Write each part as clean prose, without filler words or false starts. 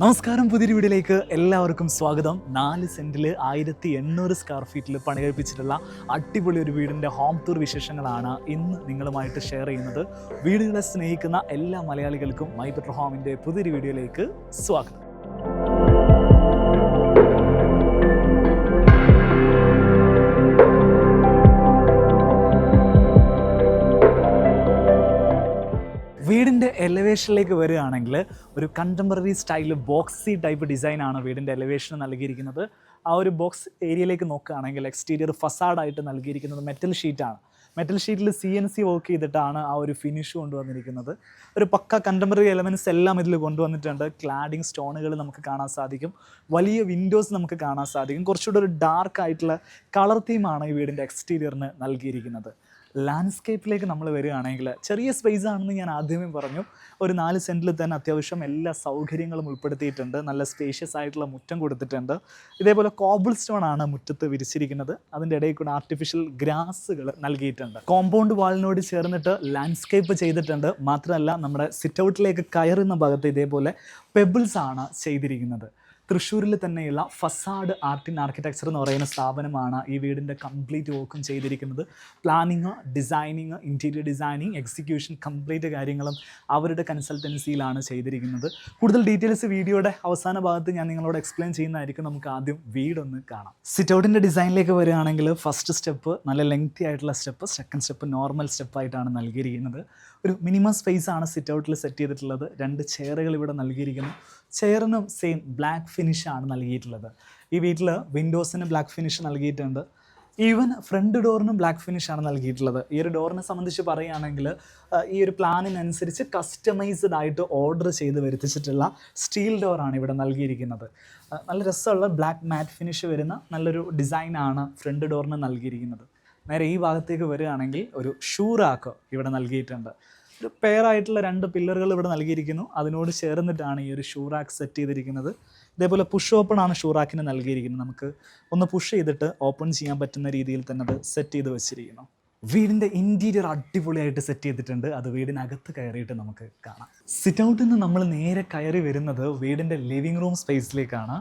നമസ്കാരം, പുതിയൊരു വീഡിയോയിലേക്ക് എല്ലാവർക്കും സ്വാഗതം. 4 സെന്റിൽ 1800 സ്ക്വയർ ഫീറ്റിൽ പണി കഴിപ്പിച്ചിട്ടുള്ള അടിപൊളി ഒരു വീടിൻ്റെ ഹോം ടൂർ വിശേഷങ്ങളാണ് ഇന്ന് നിങ്ങളുമായിട്ട് ഷെയർ ചെയ്യുന്നത്. വീടുകളെ സ്നേഹിക്കുന്ന എല്ലാ മലയാളികൾക്കും മൈ ബെറ്റർ ഹോമിൻ്റെ പുതിയൊരു വീഡിയോയിലേക്ക് സ്വാഗതം. വീടിൻ്റെ എലവേഷനിലേക്ക് വരികയാണെങ്കിൽ ഒരു കണ്ടംപററി സ്റ്റൈൽ ബോക്സി ടൈപ്പ് ഡിസൈനാണ് വീടിൻ്റെ എലവേഷന് നൽകിയിരിക്കുന്നത്. ആ ഒരു ബോക്സ് ഏരിയയിലേക്ക് നോക്കുകയാണെങ്കിൽ എക്സ്റ്റീരിയർ ഫസാഡായിട്ട് നൽകിയിരിക്കുന്നത് മെറ്റൽ ഷീറ്റാണ്. മെറ്റൽ ഷീറ്റിൽ CNC വർക്ക് ചെയ്തിട്ടാണ് ആ ഒരു ഫിനിഷ് കൊണ്ടുവന്നിരിക്കുന്നത്. ഒരു പക്ക കണ്ടംപററി എലമെൻറ്റ്സ് എല്ലാം ഇതിൽ കൊണ്ടുവന്നിട്ടുണ്ട്. ക്ലാഡിങ് സ്റ്റോണുകൾ നമുക്ക് കാണാൻ സാധിക്കും, വലിയ വിൻഡോസ് നമുക്ക് കാണാൻ സാധിക്കും. കുറച്ചുകൂടെ ഒരു ഡാർക്ക് ആയിട്ടുള്ള കളർ തീമാണ് ഈ വീടിൻ്റെ എക്സ്റ്റീരിയറിന് നൽകിയിരിക്കുന്നത്. ലാൻഡ്സ്കേപ്പിലേക്ക് നമ്മൾ വരികയാണെങ്കിൽ ചെറിയ സ്പേസ് ആണെന്ന് ഞാൻ ആദ്യമേ പറഞ്ഞു. ഒരു 4 സെൻറ്റിൽ തന്നെ അത്യാവശ്യം എല്ലാ സൗകര്യങ്ങളും ഉൾപ്പെടുത്തിയിട്ടുണ്ട്. നല്ല സ്പേഷ്യസ് ആയിട്ടുള്ള മുറ്റം കൊടുത്തിട്ടുണ്ട്. ഇതേപോലെ കോബിൾ സ്റ്റോൺ ആണ് മുറ്റത്ത് വിരിച്ചിരിക്കുന്നത്. അതിൻ്റെ ഇടയിൽ കൂടെ ആർട്ടിഫിഷ്യൽ ഗ്രാസുകൾ നൽകിയിട്ടുണ്ട്. കോമ്പൗണ്ട് വാളിനോട് ചേർന്നിട്ട് ലാൻഡ്സ്കേപ്പ് ചെയ്തിട്ടുണ്ട്. മാത്രമല്ല നമ്മുടെ സിറ്റ് ഔട്ടിലേക്ക് കയറുന്ന ഭാഗത്ത് ഇതേപോലെ പെബിൾസ് ആണ് ചെയ്തിരിക്കുന്നത്. തൃശ്ശൂരിൽ തന്നെയുള്ള ഫസാഡ് ആർട്ട് ആൻഡ് ആർക്കിടെക്ചർ എന്ന് പറയുന്ന സ്ഥാപനമാണ് ഈ വീടിൻ്റെ കംപ്ലീറ്റ് വർക്കും ചെയ്തിരിക്കുന്നത്. Planning, designing, interior designing, execution complete കാര്യങ്ങളും അവരുടെ കൺസൾട്ടൻസിയിലാണ് ചെയ്തിരിക്കുന്നത്. കൂടുതൽ ഡീറ്റെയിൽസ് വീഡിയോയുടെ അവസാന ഭാഗത്ത് ഞാൻ നിങ്ങളോട് എക്സ്പ്ലെയിൻ ചെയ്യുന്നതായിരിക്കും. നമുക്ക് ആദ്യം വീടൊന്ന് കാണാം. സിറ്റ് ഔട്ടിൻ്റെ ഡിസൈനിലേക്ക് വരികയാണെങ്കിൽ ഫസ്റ്റ് സ്റ്റെപ്പ് നല്ല ലെങ്തി ആയിട്ടുള്ള സ്റ്റെപ്പ്, സെക്കൻഡ് സ്റ്റെപ്പ് നോർമൽ സ്റ്റെപ്പായിട്ടാണ് നൽകിയിരിക്കുന്നത്. ഒരു മിനിമം സ്പേസ് ആണ് സിറ്റ് ഔട്ടിൽ സെറ്റ് ചെയ്തിട്ടുള്ളത്. 2 ചെയറുകൾ ഇവിടെ നൽകിയിരിക്കുന്നു. ചെയറിനും സെയിം ബ്ലാക്ക് ഫിനിഷാണ് നൽകിയിട്ടുള്ളത്. ഈ വീട്ടിൽ വിൻഡോസിന് ബ്ലാക്ക് ഫിനിഷ് നൽകിയിട്ടുണ്ട്. ഈവൻ ഫ്രണ്ട് ഡോറിനും ബ്ലാക്ക് ഫിനിഷാണ് നൽകിയിട്ടുള്ളത്. ഈ ഒരു ഡോറിനെ സംബന്ധിച്ച് പറയുകയാണെങ്കിൽ ഈ ഒരു പ്ലാനിനനുസരിച്ച് കസ്റ്റമൈസ്ഡ് ആയിട്ട് ഓർഡർ ചെയ്ത് വരുത്തിച്ചിട്ടുള്ള സ്റ്റീൽ ഡോറാണ് ഇവിടെ നൽകിയിരിക്കുന്നത്. നല്ല രസമുള്ള ബ്ലാക്ക് മാറ്റ് ഫിനിഷ് വരുന്ന നല്ലൊരു ഡിസൈനാണ് ഫ്രണ്ട് ഡോറിന് നൽകിയിരിക്കുന്നത്. നേരെ ഈ ഭാഗത്തേക്ക് വരികയാണെങ്കിൽ ഒരു ഷൂ റാക്ക് ഇവിടെ നൽകിയിട്ടുണ്ട്. ഒരു പെയറായിട്ടുള്ള 2 പില്ലറുകൾ ഇവിടെ നൽകിയിരിക്കുന്നു. അതിനോട് ചേർന്നിട്ടാണ് ഈ ഒരു ഷൂ റാക്ക് സെറ്റ് ചെയ്തിരിക്കുന്നത്. ഇതേപോലെ പുഷ് ഓപ്പൺ ആണ് ഷൂ റാക്കിന് നൽകിയിരിക്കുന്നത്. നമുക്ക് ഒന്ന് പുഷ് ചെയ്തിട്ട് ഓപ്പൺ ചെയ്യാൻ പറ്റുന്ന രീതിയിൽ തന്നെ അത് സെറ്റ് ചെയ്ത് വെച്ചിരിക്കുന്നു. വീടിൻ്റെ ഇൻറ്റീരിയർ അടിപൊളിയായിട്ട് സെറ്റ് ചെയ്തിട്ടുണ്ട്. അത് വീടിനകത്ത് കയറിയിട്ട് നമുക്ക് കാണാം. സിറ്റ് ഔട്ടിൽ നിന്ന് നമ്മൾ നേരെ കയറി വരുന്നത് വീടിൻ്റെ ലിവിങ് റൂം സ്പേസിലേക്കാണ്.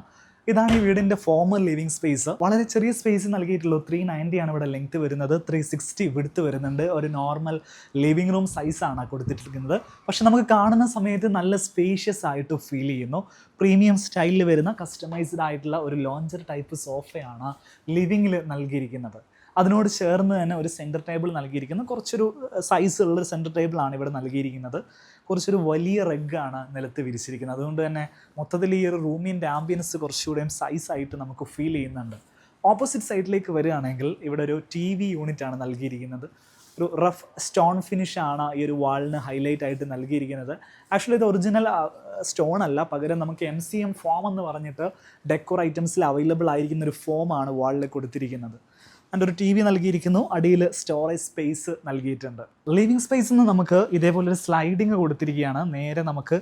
ഇതാണ് ഈ വീടിൻ്റെ ഫോമൽ ലിവിങ് സ്പേസ്. വളരെ ചെറിയ സ്പേസ് നൽകിയിട്ടുള്ളൂ. 390 ആണ് ഇവിടെ ലെങ്ത് വരുന്നത്, 360 വിഡ്ത്ത് വരുന്നുണ്ട്. ഒരു നോർമൽ ലിവിങ് റൂം സൈസാണ് കൊടുത്തിട്ടിരിക്കുന്നത്. പക്ഷെ നമുക്ക് കാണുന്ന സമയത്ത് നല്ല സ്പേഷ്യസ് ആയിട്ട് ഫീൽ ചെയ്യുന്നു. പ്രീമിയം സ്റ്റൈലിൽ വരുന്ന കസ്റ്റമൈസ്ഡ് ആയിട്ടുള്ള ഒരു ലോഞ്ചർ ടൈപ്പ് സോഫയാണ് ലിവിങ്ങിൽ നൽകിയിരിക്കുന്നത്. അതിനോട് ചേർന്ന് തന്നെ ഒരു സെൻറ്റർ ടേബിൾ നൽകിയിരിക്കുന്നു. കുറച്ചൊരു സൈസുള്ളൊരു സെൻറ്റർ ടേബിളാണ് ഇവിടെ നൽകിയിരിക്കുന്നത്. കുറച്ചൊരു വലിയ റഗ്ഗാണ് നിലത്ത് വിരിച്ചിരിക്കുന്നത്. അതുകൊണ്ട് തന്നെ മൊത്തത്തിൽ ഈ ഒരു റൂമിൻ്റെ ആംബിയൻസ് കുറച്ചുകൂടെയും സൈസായിട്ട് നമുക്ക് ഫീൽ ചെയ്യുന്നുണ്ട്. ഓപ്പോസിറ്റ് സൈഡിലേക്ക് വരികയാണെങ്കിൽ ഇവിടെ ഒരു TV യൂണിറ്റാണ് നൽകിയിരിക്കുന്നത്. ഒരു റഫ് സ്റ്റോൺ ഫിനിഷാണ് ഈ ഒരു വാളിന് ഹൈലൈറ്റ് ആയിട്ട് നൽകിയിരിക്കുന്നത്. ആക്ച്വലി ഇത് ഒറിജിനൽ സ്റ്റോൺ അല്ല, പകരം നമുക്ക് MCM ഫോം എന്ന് പറഞ്ഞിട്ട് ഡെക്കോർ ഐറ്റംസിൽ അവൈലബിൾ ആയിരിക്കുന്ന ഒരു ഫോമാണ് വാളിൽ കൊടുത്തിരിക്കുന്നത്. അതിൻ്റെ ഒരു TV നൽകിയിരിക്കുന്നു. അടിയിൽ സ്റ്റോറേജ് സ്പേസ് നൽകിയിട്ടുണ്ട്. ലിവിങ് സ്പേസിൽ നിന്ന് നമുക്ക് ഇതേപോലൊരു സ്ലൈഡിങ് കൊടുത്തിരിക്കുകയാണ്. നേരെ നമുക്ക്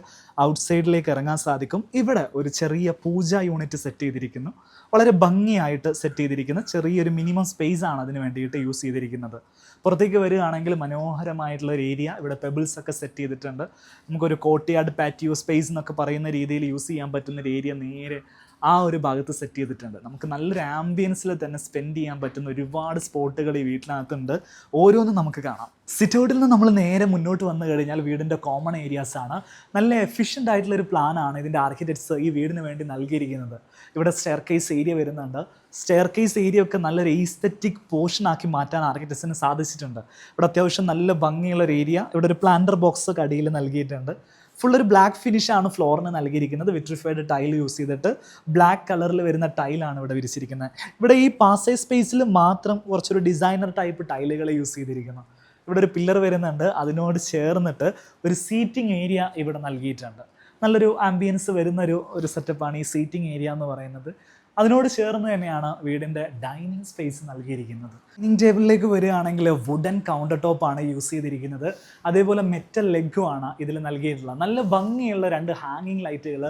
ഔട്ട്സൈഡിലേക്ക് ഇറങ്ങാൻ സാധിക്കും. ഇവിടെ ഒരു ചെറിയ പൂജ യൂണിറ്റ് സെറ്റ് ചെയ്തിരിക്കുന്നു. വളരെ ഭംഗിയായിട്ട് സെറ്റ് ചെയ്തിരിക്കുന്ന ചെറിയൊരു മിനിമം സ്പേസ് ആണ് അതിന് വേണ്ടിയിട്ട് യൂസ് ചെയ്തിരിക്കുന്നത്. പുറത്തേക്ക് വരികയാണെങ്കിൽ മനോഹരമായിട്ടുള്ള ഒരു ഏരിയ. ഇവിടെ പെബിൾസ് ഒക്കെ സെറ്റ് ചെയ്തിട്ടുണ്ട്. നമുക്കൊരു കോർട്ട്യാർഡ് പാറ്റിയോ സ്പേസ് എന്നൊക്കെ പറയുന്ന രീതിയിൽ യൂസ് ചെയ്യാൻ പറ്റുന്ന ഒരു ഏരിയ നേരെ ആ ഒരു ഭാഗത്ത് സെറ്റ് ചെയ്തിട്ടുണ്ട്. നമുക്ക് നല്ലൊരു ആംബിയൻസിൽ തന്നെ സ്പെൻഡ് ചെയ്യാൻ പറ്റുന്ന ഒരുപാട് സ്പോട്ടുകൾ ഈ വീട്ടിനകത്തുണ്ട്. ഓരോന്നും നമുക്ക് കാണാം. സിറ്റ് ഔട്ടിൽ നിന്ന് നമ്മൾ നേരെ മുന്നോട്ട് വന്നു കഴിഞ്ഞാൽ വീടിൻ്റെ കോമൺ ഏരിയാസ് ആണ്. നല്ല എഫിഷ്യൻ്റ് ആയിട്ടുള്ളൊരു പ്ലാനാണ് ഇതിൻ്റെ ആർക്കിടെക്ട്സ് ഈ വീടിന് വേണ്ടി നൽകിയിരിക്കുന്നത്. ഇവിടെ സ്റ്റെയർ കേസ് ഏരിയ വരുന്നുണ്ട്. സ്റ്റെയർ കേസ് ഏരിയ ഒക്കെ നല്ലൊരു ഈസ്തെറ്റിക് പോർഷനാക്കി മാറ്റാൻ ആർക്കിടെക്ട്സിന് സാധിച്ചിട്ടുണ്ട്. ഇവിടെ അത്യാവശ്യം നല്ല ഭംഗിയുള്ളൊരു ഏരിയ. ഇവിടെ ഒരു പ്ലാന്റർ ബോക്സ് അടിയിൽ നൽകിയിട്ടുണ്ട്. ഫുള്ളൊരു ബ്ലാക്ക് ഫിനിഷാണ് ഫ്ലോറിന് നൽകിയിരിക്കുന്നത്. വിട്രിഫൈഡ് ടൈൽ യൂസ് ചെയ്തിട്ട് ബ്ലാക്ക് കളറിൽ വരുന്ന ടൈലാണ് ഇവിടെ വിരിച്ചിരിക്കുന്നത്. ഇവിടെ ഈ പാസേജ് സ്പേസിൽ മാത്രം കുറച്ചൊരു ഡിസൈനർ ടൈപ്പ് ടൈലുകൾ യൂസ് ചെയ്തിരിക്കുന്നു. ഇവിടെ ഒരു പില്ലർ വരുന്നുണ്ട്. അതിനോട് ചേർന്നിട്ട് ഒരു സീറ്റിംഗ് ഏരിയ ഇവിടെ നൽകിയിട്ടുണ്ട്. നല്ലൊരു ആംബിയൻസ് വരുന്ന ഒരു സെറ്റപ്പാണ് ഈ സീറ്റിംഗ് ഏരിയ എന്ന് പറയുന്നത്. അതിനോട് ചേർന്ന് തന്നെയാണ് വീടിൻ്റെ ഡൈനിങ് സ്പേസ് നൽകിയിരിക്കുന്നത്. ഡൈനിങ് ടേബിളിലേക്ക് വരികയാണെങ്കിൽ വുഡൻ കൗണ്ടർ ടോപ്പാണ് യൂസ് ചെയ്തിരിക്കുന്നത്. അതേപോലെ മെറ്റൽ ലെഗുമാണ് ഇതിൽ നൽകിയിട്ടുള്ളത്. നല്ല ഭംഗിയുള്ള 2 ഹാങ്ങിങ് ലൈറ്റുകൾ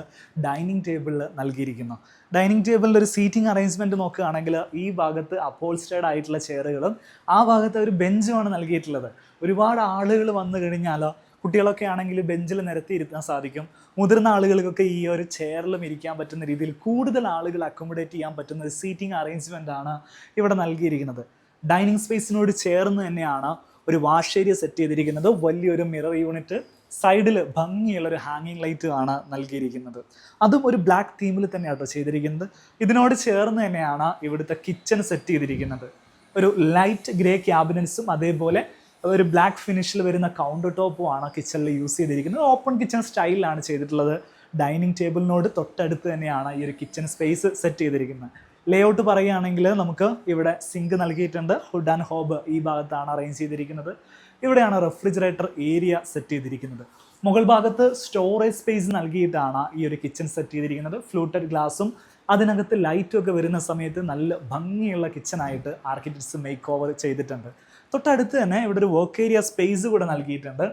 ഡൈനിങ് ടേബിളിൽ നൽകിയിരിക്കുന്നു. ഡൈനിങ് ടേബിളിൻ്റെ ഒരു സീറ്റിംഗ് അറേഞ്ച്മെൻറ്റ് നോക്കുകയാണെങ്കിൽ ഈ ഭാഗത്ത് അപ്പോൾസ്റ്റേഡ് ആയിട്ടുള്ള ചെയറുകളും ആ ഭാഗത്ത് ഒരു ബെഞ്ചുമാണ് നൽകിയിട്ടുള്ളത്. ഒരുപാട് ആളുകൾ വന്നു കഴിഞ്ഞാൽ കുട്ടികളൊക്കെ ആണെങ്കിൽ ബെഞ്ചിൽ നിരത്തി ഇരുത്താൻ സാധിക്കും. മുതിർന്ന ആളുകൾക്കൊക്കെ ഈ ഒരു ചെയറിലും ഇരിക്കാൻ പറ്റുന്ന രീതിയിൽ കൂടുതൽ ആളുകൾ അക്കോമഡേറ്റ് ചെയ്യാൻ പറ്റുന്ന ഒരു സീറ്റിംഗ് അറേഞ്ച്മെൻ്റ് ആണ് ഇവിടെ നൽകിയിരിക്കുന്നത്. ഡൈനിങ് സ്പേസിനോട് ചേർന്ന് തന്നെയാണ് ഒരു വാഷ് ഏരിയ സെറ്റ് ചെയ്തിരിക്കുന്നത്. വലിയൊരു മിറർ യൂണിറ്റ്, സൈഡിൽ ഭംഗിയുള്ളൊരു ഹാങ്ങിങ് ലൈറ്റ് ആണ് നൽകിയിരിക്കുന്നത്. അതും ഒരു ബ്ലാക്ക് തീമിൽ തന്നെയാണ് ചെയ്തിരിക്കുന്നത്. ഇതിനോട് ചേർന്ന് തന്നെയാണ് ഇവിടുത്തെ കിച്ചൺ സെറ്റ് ചെയ്തിരിക്കുന്നത്. ഒരു ലൈറ്റ് ഗ്രേ ക്യാബിനറ്റ്സും അതേപോലെ ഒരു ബ്ലാക്ക് ഫിനിഷിൽ വരുന്ന കൗണ്ടർ ടോപ്പും ആണ് കിച്ചണിൽ യൂസ് ചെയ്തിരിക്കുന്നത്. ഓപ്പൺ കിച്ചൺ സ്റ്റൈലിലാണ് ചെയ്തിട്ടുള്ളത്. ഡൈനിങ് ടേബിളിനോട് തൊട്ടടുത്ത് തന്നെയാണ് ഈ ഒരു കിച്ചൺ സ്പേസ് സെറ്റ് ചെയ്തിരിക്കുന്നത്. ലേഔട്ട് പറയുകയാണെങ്കിൽ നമുക്ക് ഇവിടെ സിങ്ക് നൽകിയിട്ടുണ്ട്. ഹുഡ് ആൻഡ് ഹോബ് ഈ ഭാഗത്താണ് അറേഞ്ച് ചെയ്തിരിക്കുന്നത്. ഇവിടെയാണ് റെഫ്രിജറേറ്റർ ഏരിയ സെറ്റ് ചെയ്തിരിക്കുന്നത്. മുകൾ ഭാഗത്ത് സ്റ്റോറേജ് സ്പേസ് നൽകിയിട്ടാണ് ഈ ഒരു കിച്ചൺ സെറ്റ് ചെയ്തിരിക്കുന്നത്. ഫ്ലൂട്ടഡ് ഗ്ലാസും അതിനകത്ത് ലൈറ്റും ഒക്കെ വരുന്ന സമയത്ത് നല്ല ഭംഗിയുള്ള കിച്ചണായിട്ട് ആർക്കിടെക്ട്സ് മേക്ക് ഓവർ ചെയ്തിട്ടുണ്ട്. തൊട്ടടുത്ത് തന്നെ ഇവിടെ ഒരു വർക്ക് ഏരിയ സ്പേസ് കൂടെ നൽകിയിട്ടുണ്ട്.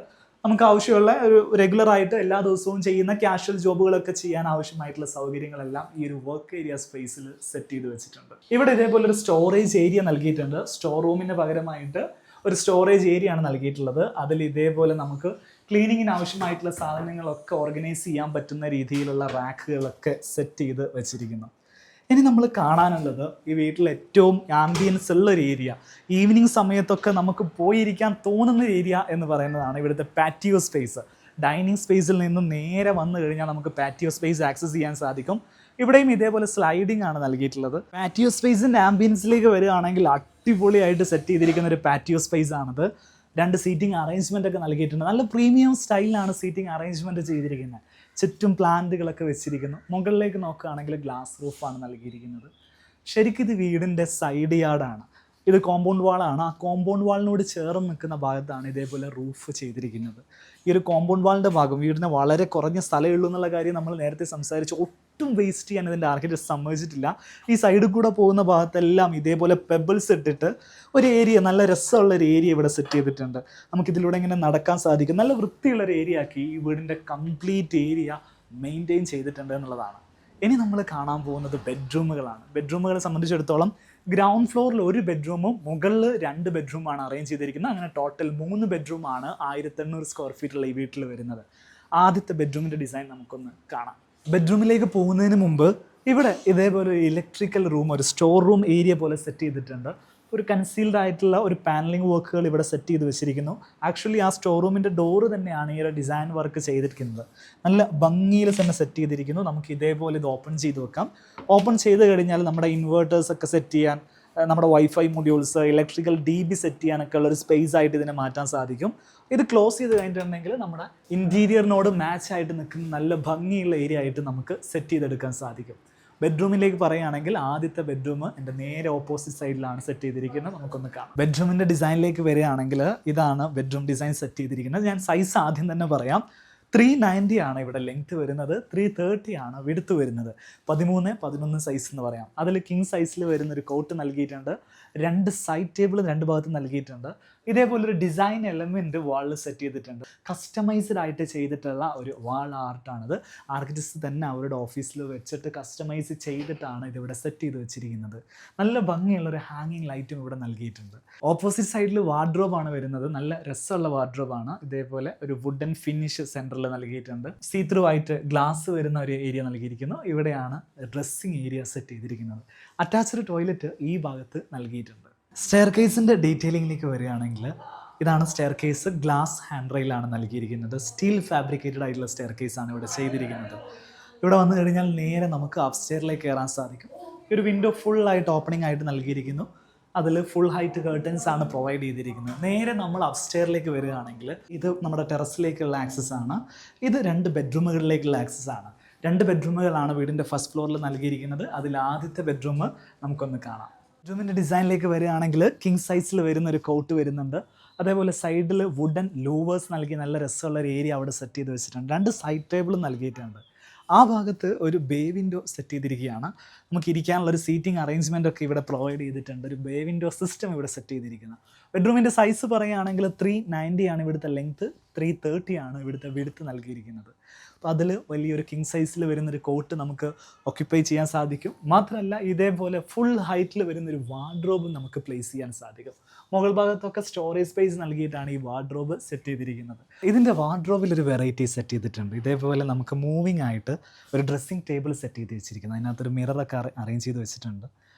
നമുക്ക് ആവശ്യമുള്ള ഒരു റെഗുലറായിട്ട് എല്ലാ ദിവസവും ചെയ്യുന്ന ക്യാഷ്വൽ ജോബുകളൊക്കെ ചെയ്യാൻ ആവശ്യമായിട്ടുള്ള സൗകര്യങ്ങളെല്ലാം ഈ ഒരു വർക്ക് ഏരിയ സ്പേസിൽ സെറ്റ് ചെയ്ത് വെച്ചിട്ടുണ്ട്. ഇവിടെ ഇതേപോലെ ഒരു സ്റ്റോറേജ് ഏരിയ നൽകിയിട്ടുണ്ട്. സ്റ്റോർ റൂമിന് പകരമായിട്ട് ഒരു സ്റ്റോറേജ് ഏരിയ ആണ് നൽകിയിട്ടുള്ളത്. അതിൽ ഇതേപോലെ നമുക്ക് ക്ലീനിങ്ങിന് ആവശ്യമായിട്ടുള്ള സാധനങ്ങളൊക്കെ ഓർഗനൈസ് ചെയ്യാൻ പറ്റുന്ന രീതിയിലുള്ള റാക്കുകളൊക്കെ സെറ്റ് ചെയ്ത് വെച്ചിരിക്കുന്നു. ഇനി നമ്മൾ കാണാനുള്ളത് ഈ വീട്ടിൽ ഏറ്റവും ആംബിയൻസ് ഉള്ള ഒരു ഏരിയ, ഈവനിങ് സമയത്തൊക്കെ നമുക്ക് പോയിരിക്കാൻ തോന്നുന്ന ഏരിയ എന്ന് പറയുന്നതാണ് ഇവിടുത്തെ പാറ്റിയോ സ്പേസ്. ഡൈനിങ് സ്പേസിൽ നിന്നും നേരെ വന്നു കഴിഞ്ഞാൽ നമുക്ക് പാറ്റിയോ സ്പേസ് ആക്സസ് ചെയ്യാൻ സാധിക്കും. ഇവിടെയും ഇതേപോലെ സ്ലൈഡിംഗ് ആണ് നൽകിയിട്ടുള്ളത്. പാറ്റിയോ സ്പേസിൻ്റെ ആംബിയൻസിലേക്ക് വരികയാണെങ്കിൽ അടിപൊളിയായിട്ട് സെറ്റ് ചെയ്തിരിക്കുന്ന ഒരു പാറ്റിയോ സ്പേസ് ആണിത്. 2 സീറ്റിംഗ് അറേഞ്ച്മെൻ്റ് ഒക്കെ നൽകിയിട്ടുണ്ട്. നല്ല പ്രീമിയം സ്റ്റൈലിലാണ് സീറ്റിംഗ് അറേഞ്ച്മെൻറ്റ് ചെയ്തിരിക്കുന്നത്. ചുറ്റും പ്ലാന്റുകളൊക്കെ വെച്ചിരിക്കുന്നു. മുകളിലേക്ക് നോക്കുകയാണെങ്കിൽ ഗ്ലാസ് റൂഫാണ് നൽകിയിരിക്കുന്നത്. ശരിക്കും ഇത് വീടിൻ്റെ സൈഡ് യാർഡാണ്. ഇത് കോമ്പൗണ്ട് വാളാണ്. ആ കോമ്പൗണ്ട് വാളിനോട് ചേർന്ന് നിൽക്കുന്ന ഭാഗത്താണ് ഇതേപോലെ റൂഫ് ചെയ്തിരിക്കുന്നത്. ഈ ഒരു കോമ്പൗണ്ട് വാളിൻ്റെ ഭാഗം വീടിന് വളരെ കുറഞ്ഞ സ്ഥലമേ ഉള്ളൂ എന്നുള്ള കാര്യം നമ്മൾ നേരത്തെ സംസാരിച്ചു. ഒട്ടും വേസ്റ്റ് ചെയ്യാൻ ഇതിൻ്റെ ആർക്കിടെക്ട് സമ്മതിച്ചിട്ടില്ല. ഈ സൈഡിൽ കൂടെ പോകുന്ന ഭാഗത്തെല്ലാം ഇതേപോലെ പെബിൾസ് ഇട്ടിട്ട് ഒരു ഏരിയ, നല്ല രസമുള്ള ഒരു ഏരിയ ഇവിടെ സെറ്റ് ചെയ്തിട്ടുണ്ട്. നമുക്കിതിലൂടെ ഇങ്ങനെ നടക്കാൻ സാധിക്കും. നല്ല വൃത്തിയുള്ളൊരു ഏരിയ ആക്കി ഈ വീടിൻ്റെ കംപ്ലീറ്റ് ഏരിയ മെയിൻറ്റെയിൻ ചെയ്തിട്ടുണ്ട് എന്നുള്ളതാണ്. ഇനി നമ്മൾ കാണാൻ പോകുന്നത് ബെഡ്റൂമുകളാണ്. ബെഡ്റൂമുകളെ സംബന്ധിച്ചിടത്തോളം ഗ്രൗണ്ട് ഫ്ലോറിൽ 1 ബെഡ്റൂമും മുകളിൽ 2 ബെഡ്റൂമാണ് അറേഞ്ച് ചെയ്തിരിക്കുന്നത്. അങ്ങനെ ടോട്ടൽ 3 ബെഡ്റൂമാണ് 1800 സ്ക്വയർ ഫീറ്റുള്ള ഈ വീട്ടിൽ വരുന്നത്. ആദ്യത്തെ ബെഡ്റൂമിൻ്റെ ഡിസൈൻ നമുക്കൊന്ന് കാണാം. ബെഡ്റൂമിലേക്ക് പോകുന്നതിന് മുമ്പ് ഇവിടെ ഇതേപോലെ ഒരു ഇലക്ട്രിക്കൽ റൂം, ഒരു സ്റ്റോർ റൂം ഏരിയ പോലെ സെറ്റ് ചെയ്തിട്ടുണ്ട്. ഒരു കൺസീൽഡ് ആയിട്ടുള്ള ഒരു പാനലിംഗ് വർക്കുകൾ ഇവിടെ സെറ്റ് ചെയ്ത് വെച്ചിരിക്കുന്നു. ആക്ച്വലി ആ സ്റ്റോർ റൂമിൻ്റെ ഡോറ് തന്നെയാണ് ഈ ഒരു ഡിസൈൻ വർക്ക് ചെയ്തിരിക്കുന്നത്. നല്ല ഭംഗിയിൽ തന്നെ സെറ്റ് ചെയ്തിരിക്കുന്നു. നമുക്ക് ഇതേപോലെ ഇത് ഓപ്പൺ ചെയ്ത് വെക്കാം. ഓപ്പൺ ചെയ്ത് കഴിഞ്ഞാൽ നമ്മുടെ ഇൻവേർട്ടേഴ്സൊക്കെ സെറ്റ് ചെയ്യാൻ, നമ്മുടെ wifi modules, electrical DB set ചെയ്യാനൊക്കെ ഉള്ളൊരു സ്പേസ് ആയിട്ട് ഇതിനെ മാറ്റാൻ സാധിക്കും. ഇത് ക്ലോസ് ചെയ്ത് കഴിഞ്ഞിട്ടുണ്ടെങ്കിൽ നമ്മുടെ ഇൻറ്റീരിയറിനോട് മാച്ച് ആയിട്ട് നിൽക്കുന്ന നല്ല ഭംഗിയുള്ള ഏരിയ ആയിട്ട് നമുക്ക് സെറ്റ് ചെയ്തെടുക്കാൻ സാധിക്കും. ബെഡ്റൂമിലേക്ക് പറയുകയാണെങ്കിൽ ആദ്യത്തെ ബെഡ്റൂം എൻ്റെ നേരെ ഓപ്പോസിറ്റ് സൈഡിലാണ് സെറ്റ് ചെയ്തിരിക്കുന്നത്. നമുക്കൊന്ന് കാണാം. ബെഡ്റൂമിൻ്റെ ഡിസൈനിലേക്ക് വരികയാണെങ്കിൽ ഇതാണ് ബെഡ്റൂം ഡിസൈൻ സെറ്റ് ചെയ്തിരിക്കുന്നത്. ഞാൻ സൈസ് ആദ്യം തന്നെ പറയാം. 390 ആണ് ഇവിടെ ലെങ്ത് വരുന്നത്, 330 ആണ് വിഡ്ത്ത് വരുന്നത്. 13-11 സൈസ് എന്ന് പറയാം. അതിൽ കിങ് സൈസിൽ വരുന്നൊരു കോട്ട് നൽകിയിട്ടുണ്ട്. 2 സൈഡ് ടേബിൾ 2 ഭാഗത്ത് നൽകിയിട്ടുണ്ട്. ഇതേപോലൊരു ഡിസൈൻ എലമെൻറ്റ് വാളിൽ സെറ്റ് ചെയ്തിട്ടുണ്ട്. കസ്റ്റമൈസ്ഡ് ആയിട്ട് ചെയ്തിട്ടുള്ള ഒരു വാൾ ആർട്ടാണിത്. ആർക്കിടെക്ട്സ് തന്നെ അവരുടെ ഓഫീസിൽ വെച്ചിട്ട് കസ്റ്റമൈസ് ചെയ്തിട്ടാണ് ഇതിവിടെ സെറ്റ് ചെയ്ത് വെച്ചിരിക്കുന്നത്. നല്ല ഭംഗിയുള്ളൊരു ഹാങ്ങിങ് ലൈറ്റും ഇവിടെ നൽകിയിട്ടുണ്ട്. ഓപ്പോസിറ്റ് സൈഡിൽ വാർഡ്രോബാണ് വരുന്നത്. നല്ല രസമുള്ള വാർഡ്രോബാണ്. ഇതേപോലെ ഒരു വുഡൻ ഫിനിഷ് സെൻറ്ററിൽ നൽകിയിട്ടുണ്ട്. സീത്രൂ ആയിട്ട് ഗ്ലാസ് വരുന്ന ഒരു ഏരിയ നൽകിയിരിക്കുന്നു. ഇവിടെയാണ് ഡ്രസ്സിങ് ഏരിയ സെറ്റ് ചെയ്തിരിക്കുന്നത്. അറ്റാച്ച്ഡ് ടോയ്ലറ്റ് ഈ ഭാഗത്ത് നൽകിയിട്ടുണ്ട്. സ്റ്റെയർ കേസിൻ്റെ ഡീറ്റെയിലിങ്ങിലേക്ക് വരികയാണെങ്കിൽ ഇതാണ് സ്റ്റെയർ കേസ്. ഗ്ലാസ് ഹാൻഡ് റെയിലാണ് നൽകിയിരിക്കുന്നത്. സ്റ്റീൽ ഫാബ്രിക്കേറ്റഡ് ആയിട്ടുള്ള സ്റ്റെയർ കേസാണ് ഇവിടെ ചെയ്തിരിക്കുന്നത്. ഇവിടെ വന്നു കഴിഞ്ഞാൽ നേരെ നമുക്ക് അപ്സ്റ്റെയറിലേക്ക് കയറാൻ സാധിക്കും. ഒരു വിൻഡോ ഫുള്ളായിട്ട് ഓപ്പണിംഗ് ആയിട്ട് നൽകിയിരിക്കുന്നു. അതിൽ ഫുൾ ഹൈറ്റ് കർട്ടൻസ് ആണ് പ്രൊവൈഡ് ചെയ്തിരിക്കുന്നത്. നേരെ നമ്മൾ അപ്സ്റ്റെയറിലേക്ക് വരികയാണെങ്കിൽ ഇത് നമ്മുടെ ടെറസിലേക്കുള്ള ആക്സസ് ആണ്. ഇത് 2 ബെഡ്റൂമുകളിലേക്കുള്ള ആക്സസ് ആണ്. 2 ബെഡ്റൂമുകളാണ് വീടിൻ്റെ ഫസ്റ്റ് ഫ്ലോറിൽ നൽകിയിരിക്കുന്നത്. അതിൽ ആദ്യത്തെ ബെഡ്റൂം നമുക്കൊന്ന് കാണാം. ബെഡ്റൂമിൻ്റെ ഡിസൈനിലേക്ക് വരികയാണെങ്കിൽ കിങ് സൈസിൽ വരുന്ന ഒരു കോട്ട് വരുന്നുണ്ട്. അതേപോലെ സൈഡിൽ വുഡൻ ലൂവേഴ്സ് നൽകി നല്ല രസമുള്ള ഒരു ഏരിയ അവിടെ സെറ്റ് ചെയ്ത് വെച്ചിട്ടുണ്ട്. 2 സൈഡ് ടേബിളും നൽകിയിട്ടുണ്ട്. ആ ഭാഗത്ത് ഒരു ബേ വിൻഡോ സെറ്റ് ചെയ്തിരിക്കുകയാണ്. നമുക്ക് ഇരിക്കാനുള്ള ഒരു സീറ്റിംഗ് അറേഞ്ച്മെൻ്റ് ഒക്കെ ഇവിടെ പ്രൊവൈഡ് ചെയ്തിട്ടുണ്ട്. ഒരു ബേ വിൻഡോ സിസ്റ്റം ഇവിടെ സെറ്റ് ചെയ്തിരിക്കുന്നത്. ബെഡ്റൂമിൻ്റെ സൈസ് പറയുകയാണെങ്കിൽ 390 ആണ് ഇവിടുത്തെ ലെങ്ത്ത്, 330 ആണ് ഇവിടുത്തെ വിഡ്ത്ത് നൽകിയിരിക്കുന്നത്. അപ്പോൾ അതിൽ വലിയൊരു കിങ് സൈസിൽ വരുന്നൊരു കോട്ട് നമുക്ക് ഓക്യുപ്പൈ ചെയ്യാൻ സാധിക്കും. മാത്രമല്ല ഇതേപോലെ ഫുൾ ഹൈറ്റിൽ വരുന്നൊരു വാർഡ്രോബും നമുക്ക് പ്ലേസ് ചെയ്യാൻ സാധിക്കും. മുകൾ ഭാഗത്തൊക്കെ സ്റ്റോറേജ് സ്പേസ് നൽകിയിട്ടാണ് ഈ വാർഡ്രോബ് സെറ്റ് ചെയ്തിരിക്കുന്നത്. ഇതിൻ്റെ വാർഡ്രോബിൽ ഒരു വെറൈറ്റി സെറ്റ് ചെയ്തിട്ടുണ്ട്. ഇതേപോലെ നമുക്ക് മൂവിങ് ആയിട്ട് ഒരു ഡ്രസ്സിങ് ടേബിൾ സെറ്റ് ചെയ്ത് വെച്ചിരിക്കുന്നത്. അതിനകത്തൊരു മിററൊക്കെ അറേഞ്ച് ചെയ്ത് വെച്ചിട്ടുണ്ട്.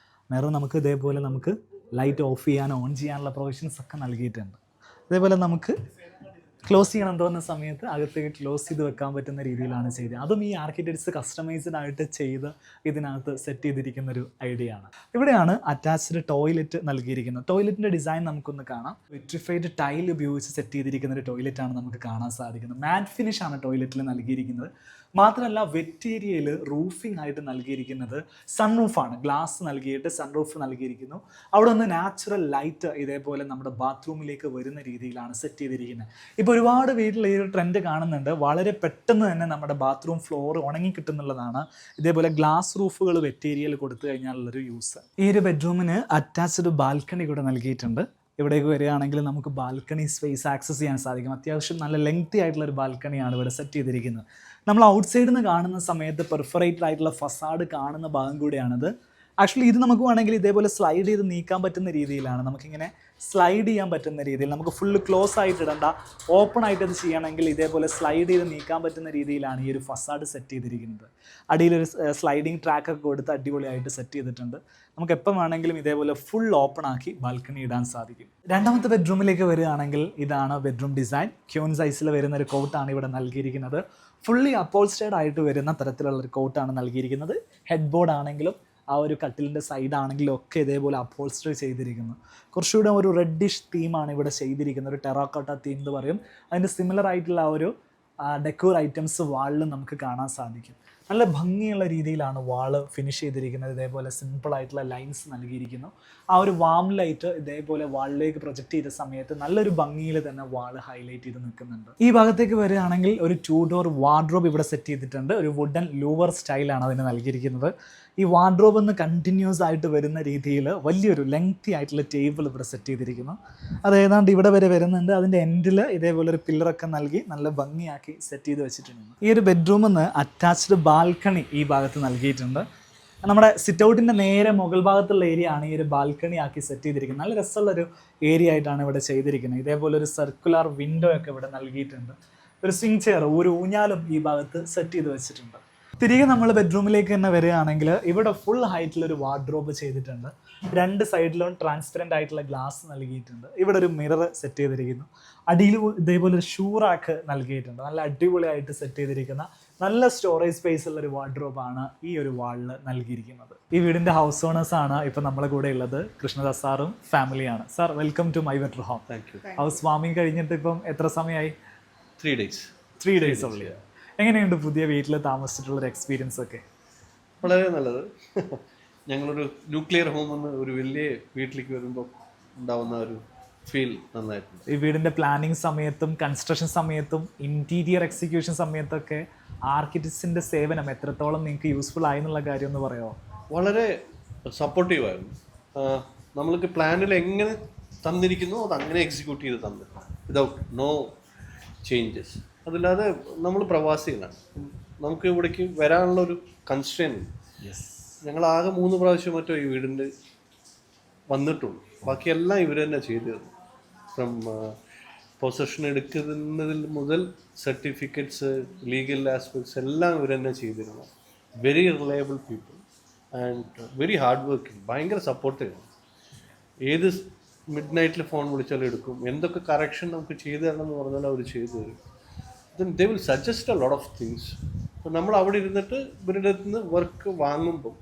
മിറർ നമുക്ക് ഇതേപോലെ നമുക്ക് ലൈറ്റ് ഓഫ് ചെയ്യാനോ ഓൺ ചെയ്യാനുള്ള പ്രൊവിഷൻസ് ഒക്കെ നൽകിയിട്ടുണ്ട്. അതേപോലെ നമുക്ക് ക്ലോസ് ചെയ്യണം തോന്നുന്ന സമയത്ത് അകത്തേക്ക് ക്ലോസ് ചെയ്ത് വെക്കാൻ പറ്റുന്ന രീതിയിലാണ് ചെയ്തത്. അതും ഈ ആർക്കിടെക്ട്സ് കസ്റ്റമൈസ്ഡ് ആയിട്ട് ചെയ്ത് ഇതിനകത്ത് സെറ്റ് ചെയ്തിരിക്കുന്ന ഒരു ഐഡിയ ആണ്. ഇവിടെയാണ് അറ്റാച്ച്ഡ് ടോയ്ലറ്റ് നൽകിയിരിക്കുന്നത്. ടോയ്ലറ്റിൻ്റെ ഡിസൈൻ നമുക്കൊന്ന് കാണാം. വിട്രിഫൈഡ് ടൈൽ ഉപയോഗിച്ച് സെറ്റ് ചെയ്തിരിക്കുന്ന ഒരു ടോയ്ലറ്റാണ് നമുക്ക് കാണാൻ സാധിക്കുന്നത്. മാറ്റ് ഫിനിഷ് ആണ് ടോയ്ലറ്റിൽ നൽകിയിരിക്കുന്നത്. മാത്രമല്ല വെറ്റ് ഏരിയയിൽ റൂഫിംഗ് ആയിട്ട് നൽകിയിരിക്കുന്നത് സൺറൂഫാണ്. ഗ്ലാസ് നൽകിയിട്ട് സൺറൂഫ് നൽകിയിരിക്കുന്നു. അവിടെ നിന്ന് നാച്ചുറൽ ലൈറ്റ് ഇതേപോലെ നമ്മുടെ ബാത്റൂമിലേക്ക് വരുന്ന രീതിയിലാണ് സെറ്റ് ചെയ്തിരിക്കുന്നത്. ഇപ്പോൾ ഒരുപാട് വീട്ടിൽ ഈ ഒരു ട്രെൻഡ് കാണുന്നുണ്ട്. വളരെ പെട്ടെന്ന് തന്നെ നമ്മുടെ ബാത്റൂം ഫ്ലോർ ഉണങ്ങി കിട്ടുന്നുള്ളതാണ് ഇതേപോലെ ഗ്ലാസ് റൂഫുകൾ വെറ്റ് ഏരിയയിൽ കൊടുത്തു കഴിഞ്ഞാലുള്ളൊരു യൂസ്. ഈ ഒരു ബെഡ്റൂമിന് അറ്റാച്ച്ഡ് ബാൽക്കണി കൂടെ നൽകിയിട്ടുണ്ട്. ഇവിടേക്ക് വരികയാണെങ്കിൽ നമുക്ക് ബാൽക്കണി സ്പേസ് ആക്സസ് ചെയ്യാൻ സാധിക്കും. അത്യാവശ്യം നല്ല ലെങ്തി ആയിട്ടുള്ള ഒരു ബാൽക്കണിയാണ് ഇവിടെ സെറ്റ് ചെയ്തിരിക്കുന്നത്. നമ്മൾ ഔട്ട് സൈഡിൽ നിന്ന് കാണുന്ന സമയത്ത് പെർഫറേറ്റഡ് ആയിട്ടുള്ള ഫസാഡ് കാണുന്ന ഭാഗം കൂടിയാണിത്. ആക്ച്വലി ഇത് നമുക്ക് വേണമെങ്കിൽ ഇതേപോലെ സ്ലൈഡ് ചെയ്ത് നീക്കാൻ പറ്റുന്ന രീതിയിലാണ്. നമുക്കിങ്ങനെ സ്ലൈഡ് ചെയ്യാൻ പറ്റുന്ന രീതിയിൽ, നമുക്ക് ഫുള്ള് ക്ലോസ് ആയിട്ട് ഇടണ്ട, ഓപ്പൺ ആയിട്ട് അത് ചെയ്യണമെങ്കിൽ ഇതേപോലെ സ്ലൈഡ് ചെയ്ത് നീക്കാൻ പറ്റുന്ന രീതിയിലാണ് ഈ ഒരു ഫസാഡ് സെറ്റ് ചെയ്തിരിക്കുന്നത്. അടിയിലൊരു സ്ലൈഡിങ് ട്രാക്കൊക്കെ കൊടുത്ത് അടിപൊളിയായിട്ട് സെറ്റ് ചെയ്തിട്ടുണ്ട്. നമുക്ക് എപ്പം വേണമെങ്കിലും ഇതേപോലെ ഫുൾ ഓപ്പൺ ആക്കി ബാൽക്കണി ഇടാൻ സാധിക്കും. രണ്ടാമത്തെ ബെഡ്റൂമിലേക്ക് വരികയാണെങ്കിൽ ഇതാണ് ബെഡ്റൂം ഡിസൈൻ. ക്യൂൺ സൈസിൽ വരുന്ന ഒരു കോട്ടാണ് ഇവിടെ നൽകിയിരിക്കുന്നത്. ഫുള്ളി അപ്പോൾസ്റ്റേഡ് ആയിട്ട് വരുന്ന തരത്തിലുള്ളൊരു കോട്ടാണ് നൽകിയിരിക്കുന്നത്. ഹെഡ് ബോർഡ് ആണെങ്കിലും ആ ഒരു കട്ടിലിൻ്റെ സൈഡാണെങ്കിലും ഒക്കെ ഇതേപോലെ അപ്പോൾസ്റ്റർ ചെയ്തിരിക്കുന്നു. കുറച്ചുകൂടെ ഒരു റെഡിഷ് തീമാണ് ഇവിടെ ചെയ്തിരിക്കുന്നത്. ഒരു ടെറാക്കോട്ട തീം എന്ന് പറയും. അതിൻ്റെ സിമിലർ ആയിട്ടുള്ള ഒരു ഡെക്കോർ ഐറ്റംസ് വാളിൽ നമുക്ക് കാണാൻ സാധിക്കും. നല്ല ഭംഗിയുള്ള രീതിയിലാണ് വാള് ഫിനിഷ് ചെയ്തിരിക്കുന്നത്. ഇതേപോലെ സിമ്പിളായിട്ടുള്ള ലൈൻസ് നൽകിയിരിക്കുന്നു. ആ ഒരു വാം ലൈറ്റ് ഇതേപോലെ വാളിലേക്ക് പ്രൊജക്റ്റ് ചെയ്ത സമയത്ത് നല്ലൊരു ഭംഗിയിൽ തന്നെ വാള് ഹൈലൈറ്റ് ചെയ്ത് നിൽക്കുന്നുണ്ട്. ഈ ഭാഗത്തേക്ക് വരികയാണെങ്കിൽ ഒരു 2 ഡോർ വാർഡ്രോബ് ഇവിടെ സെറ്റ് ചെയ്തിട്ടുണ്ട്. ഒരു വുഡൻ ലൂവർ സ്റ്റൈലാണ് അതിന് നൽകിയിരിക്കുന്നത്. ഈ വാർഡ്രോബ് എന്ന് കണ്ടിന്യൂസ് ആയിട്ട് വരുന്ന രീതിയിൽ വലിയൊരു ലെങ്തി ആയിട്ടുള്ള ടേബിൾ ഇവിടെ സെറ്റ് ചെയ്തിരിക്കുന്നു. അത് ഏതാണ്ട് ഇവിടെ വരെ വരുന്നുണ്ട്. അതിൻ്റെ എൻഡിൽ ഇതേപോലെ ഒരു പില്ലറൊക്കെ നൽകി നല്ല ഭംഗിയാക്കി സെറ്റ് ചെയ്ത് വെച്ചിട്ടുണ്ട്. ഈ ഒരു ബെഡ്റൂമിൽ നിന്ന് അറ്റാച്ച്ഡ് ബാൽക്കണി ഈ ഭാഗത്ത് നൽകിയിട്ടുണ്ട്. നമ്മുടെ സിറ്റ് ഔട്ടിൻ്റെ നേരെ മുകൾ ഭാഗത്തുള്ള ഏരിയ ആണ് ഈ ഒരു ബാൽക്കണി ആക്കി സെറ്റ് ചെയ്തിരിക്കുന്നത്. നല്ല രസമുള്ളൊരു ഏരിയ ആയിട്ടാണ് ഇവിടെ ചെയ്തിരിക്കുന്നത്. ഇതേപോലെ ഒരു സർക്കുലർ വിൻഡോ ഒക്കെ ഇവിടെ നൽകിയിട്ടുണ്ട്. ഒരു സ്വിംഗ് ചെയർ, ഒരു ഊഞ്ഞാലും ഈ ഭാഗത്ത് സെറ്റ് ചെയ്ത് വെച്ചിട്ടുണ്ട്. തിരികെ നമ്മൾ ബെഡ്റൂമിലേക്ക് തന്നെ വരികയാണെങ്കിൽ ഇവിടെ ഫുൾ ഹൈറ്റിലൊരു വാർഡ്രോബ് ചെയ്തിട്ടുണ്ട്. 2 സൈഡിലും ട്രാൻസ്പെറൻ്റ് ആയിട്ടുള്ള ഗ്ലാസ് നൽകിയിട്ടുണ്ട്. ഇവിടെ ഒരു മിറർ സെറ്റ് ചെയ്തിരിക്കുന്നു. അടിയിൽ ഇതേപോലെ ഒരു ഷൂ റാക്ക് നൽകിയിട്ടുണ്ട്. നല്ല അടിപൊളിയായിട്ട് സെറ്റ് ചെയ്തിരിക്കുന്ന നല്ല സ്റ്റോറേജ് സ്പേസ് ഉള്ള ഒരു വാർഡ്രോബാണ് ഈ ഒരു വാളിൽ നൽകിയിരിക്കുന്നത്. ഈ വീടിൻ്റെ ഹൗസ് ഓണേഴ്സ് ആണ് ഇപ്പോൾ നമ്മളെ കൂടെ ഉള്ളത്. കൃഷ്ണദാസ് സാറും ഫാമിലിയാണ്. Sir, welcome to my better home. Thank you. House വാമിങ് കഴിഞ്ഞിട്ട് ഇപ്പം എത്ര സമയമായി? 3 days. 3 days ഉള്ളി. എങ്ങനെയുണ്ട് പുതിയ വീട്ടിൽ താമസിച്ചിട്ടുള്ളൊരു എക്സ്പീരിയൻസ് ഒക്കെ? വളരെ നല്ലത്. ഞങ്ങളൊരു ന്യൂക്ലിയർ ഹോം എന്ന് ഒരു വലിയ വീട്ടിലേക്ക് വരുമ്പോൾ ഉണ്ടാവുന്ന ഒരു ഫീൽ നന്നായിട്ടുണ്ട്. ഈ വീടിൻ്റെ പ്ലാനിങ് സമയത്തും കൺസ്ട്രക്ഷൻ സമയത്തും ഇൻറ്റീരിയർ എക്സിക്യൂഷൻ സമയത്തൊക്കെ ആർക്കിടെക്ട്സിൻ്റെ സേവനം എത്രത്തോളം നിങ്ങൾക്ക് യൂസ്ഫുൾ ആയി എന്നുള്ള കാര്യം ഒന്ന് പറയുമോ? വളരെ സപ്പോർട്ടീവായിരുന്നു. നമ്മൾക്ക് പ്ലാനിൽ എങ്ങനെ തന്നിരിക്കുന്നു അത് അങ്ങനെ എക്സിക്യൂട്ട് ചെയ്ത് തന്നു, വിതൗട്ട് നോ ചേഞ്ചസ്. അതല്ലാതെ നമ്മൾ പ്രവാസികളാണ്. നമുക്ക് ഇവിടേക്ക് വരാനുള്ള ഒരു കൺസ്ട്രെയിൻ. ഞങ്ങൾ ആകെ 3 പ്രാവശ്യം മറ്റോ ഈ വീടിൻ്റെ വന്നിട്ടുള്ളൂ. ബാക്കിയെല്ലാം ഇവർ തന്നെ ചെയ്തു തന്നു. ഫ്രം പൊസഷൻ എടുക്കുന്നതിൽ മുതൽ സർട്ടിഫിക്കറ്റ്സ്, ലീഗൽ ആസ്പെക്ട്സ് എല്ലാം ഇവർ തന്നെ ചെയ്തിരുന്നു. Very reliable people and very hard working. ഭയങ്കര സപ്പോർട്ടീവ്. ഏത് മിഡ് നൈറ്റിൽ ഫോൺ വിളിച്ചാലും എടുക്കും. എന്തൊക്കെ കറക്ഷൻ നമുക്ക് ചെയ്തു തരണം എന്ന് പറഞ്ഞാൽ അവർ ചെയ്തു തരും. then they will suggest a lot of things. അപ്പോൾ നമ്മൾ അവിടെ ഇരുന്നിട്ട് ഇവരുടെ അടുത്ത് നിന്ന് വർക്ക് വാങ്ങുമ്പം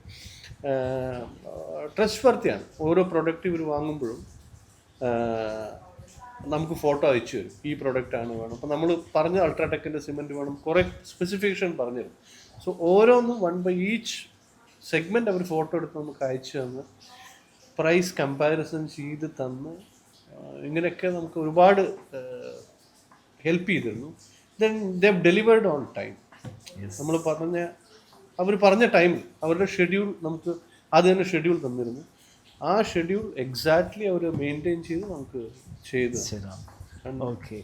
ട്രസ്റ്റ് വർത്തിയാണ്. ഓരോ പ്രൊഡക്റ്റ് ഇവർ വാങ്ങുമ്പോഴും നമുക്ക് ഫോട്ടോ അയച്ചു തരും. ഈ പ്രൊഡക്റ്റാണ് വേണം. അപ്പോൾ നമ്മൾ പറഞ്ഞ അൾട്രാടെക്കിൻ്റെ സിമെൻറ്റ് വേണം, കുറേ സ്പെസിഫിക്കേഷൻ പറഞ്ഞു തരും. സോ ഓരോന്നും 1 by each സെഗ്മെൻറ്റ് അവർ ഫോട്ടോ എടുത്ത് നമുക്ക് അയച്ചു തന്ന് പ്രൈസ് കമ്പാരിസൺ ചെയ്ത് തന്ന് ഇങ്ങനെയൊക്കെ നമുക്ക് ഒരുപാട് ഹെൽപ്പ് ചെയ്തിരുന്നു. then they have delivered on time. നമ്മൾ അവർ പറഞ്ഞ ടൈമിൽ അവരുടെ ഷെഡ്യൂൾ നമുക്ക് അത് തന്നെ ഷെഡ്യൂൾ തന്നിരുന്നു. ആ ഷെഡ്യൂൾ എക്സാക്ട്ലി അവർ മെയിൻറ്റെയിൻ ചെയ്ത് നമുക്ക് ചെയ്ത് ഓക്കെ.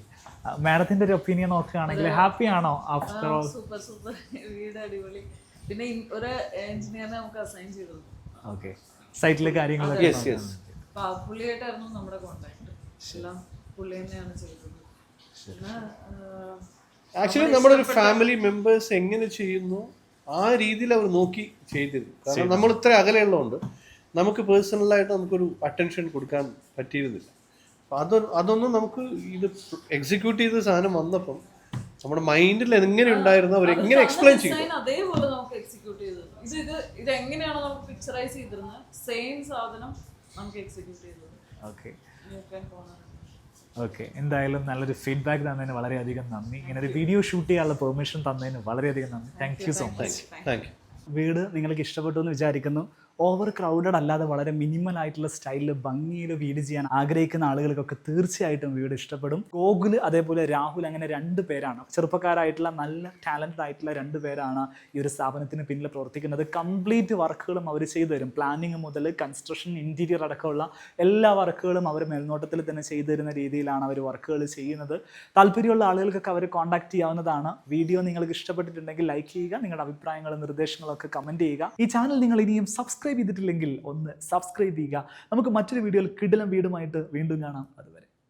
മാഡത്തിന്റെ ഒരു ഒപ്പീനിയൻ നോക്കുകയാണെങ്കിൽ ഹാപ്പി ആണോ ആഫ്റ്റർ ഓൾ? സൂപ്പർ സൂപ്പർ, വീട് അടിപൊളി. പിന്നെ ഒരു എഞ്ചിനീയറിനെ നമുക്ക് അസൈൻ ചെയ്തു. ഓക്കെ, സൈറ്റിലെ കാര്യങ്ങളൊക്കെ പുള്ളിയായിട്ടായിരുന്നു നമ്മുടെ കോണ്ടാക്ട്, എല്ലാം പുള്ളി തന്നെയാണ് ചെയ്തത്. പിന്നെ ആക്ച്വലി നമ്മുടെ ഒരു ഫാമിലി മെമ്പേഴ്സ് എങ്ങനെ ചെയ്യുന്നു ആ രീതിയിൽ അവർ നോക്കി ചെയ്തിരുന്നു. കാരണം നമ്മൾ ഇത്ര അകലെയുള്ളതുകൊണ്ട് നമുക്ക് പേഴ്സണലായിട്ട് നമുക്കൊരു അറ്റൻഷൻ കൊടുക്കാൻ പറ്റിയിരുന്നില്ല. അതൊന്നും നമുക്ക് ഇത് എക്സിക്യൂട്ട് ചെയ്ത സാധനം വന്നപ്പം നമ്മുടെ മൈൻഡിൽ എങ്ങനെ ഉണ്ടായിരുന്നു അവരെങ്ങനെ എക്സ്പ്ലെയിൻ ചെയ്യും അതേപോലെ നമുക്ക് എക്സിക്യൂട്ട് ചെയ്തത്. ഇത് എങ്ങനെയാണോ നമുക്ക് പിക്ചറൈസ് ചെയ്തിരുന്നത് സെയിം സാധനം നമുക്ക് എക്സിക്യൂട്ട് ചെയ്തത്. ഓക്കെ ഓക്കെ, എന്തായാലും നല്ലൊരു ഫീഡ്ബാക്ക് തന്നതിന് വളരെയധികം നന്ദി. ഇങ്ങനെ ഒരു വീഡിയോ ഷൂട്ട് ചെയ്യാനുള്ള പെർമിഷൻ തന്നതിന് വളരെയധികം നന്ദി. Thank you so much. Thank you. വീട് നിങ്ങൾക്ക് ഇഷ്ടപ്പെട്ടു എന്ന് വിചാരിക്കുന്നു. ഓവർ ക്രൗഡഡ് അല്ലാതെ വളരെ മിനിമൽ ആയിട്ടുള്ള സ്റ്റൈലിൽ ഭംഗിയിൽ വീട് ചെയ്യാൻ ആഗ്രഹിക്കുന്ന ആളുകൾക്കൊക്കെ തീർച്ചയായിട്ടും വീട് ഇഷ്ടപ്പെടും. ഗോകുൽ അതേപോലെ രാഹുൽ, അങ്ങനെ 2 പേരാണ് ചെറുപ്പക്കാരായിട്ടുള്ള നല്ല ടാലൻറ്റഡ് ആയിട്ടുള്ള 2 പേരാണ് ഈ ഒരു സ്ഥാപനത്തിന് പിന്നിൽ പ്രവർത്തിക്കുന്നത്. കംപ്ലീറ്റ് വർക്കുകളും അവർ ചെയ്തു തരും. പ്ലാനിങ് മുതൽ കൺസ്ട്രക്ഷൻ, ഇൻറ്റീരിയർ അടക്കമുള്ള എല്ലാ വർക്കുകളും അവർ മേൽനോട്ടത്തിൽ തന്നെ ചെയ്തു തരുന്ന രീതിയിലാണ് അവർ വർക്കുകൾ ചെയ്യുന്നത്. താല്പര്യമുള്ള ആളുകൾക്കൊക്കെ അവർ കോൺടാക്ട് ചെയ്യാവുന്നതാണ്. വീഡിയോ നിങ്ങൾക്ക് ഇഷ്ടപ്പെട്ടിട്ടുണ്ടെങ്കിൽ ലൈക്ക് ചെയ്യുക, നിങ്ങളുടെ അഭിപ്രായങ്ങളും നിർദ്ദേശങ്ങളൊക്കെ കമൻറ്റ് ചെയ്യുക. ഈ ചാനൽ നിങ്ങൾ ഇനിയും സബ്സ്ക്രൈബ് ചെയ്തിട്ടില്ലെങ്കിൽ ഒന്ന് സബ്സ്ക്രൈബ് ചെയ്യുക. നമുക്ക് മറ്റൊരു വീഡിയോയിൽ കിടിലം വീടുമായിട്ട് വീണ്ടും കാണാം.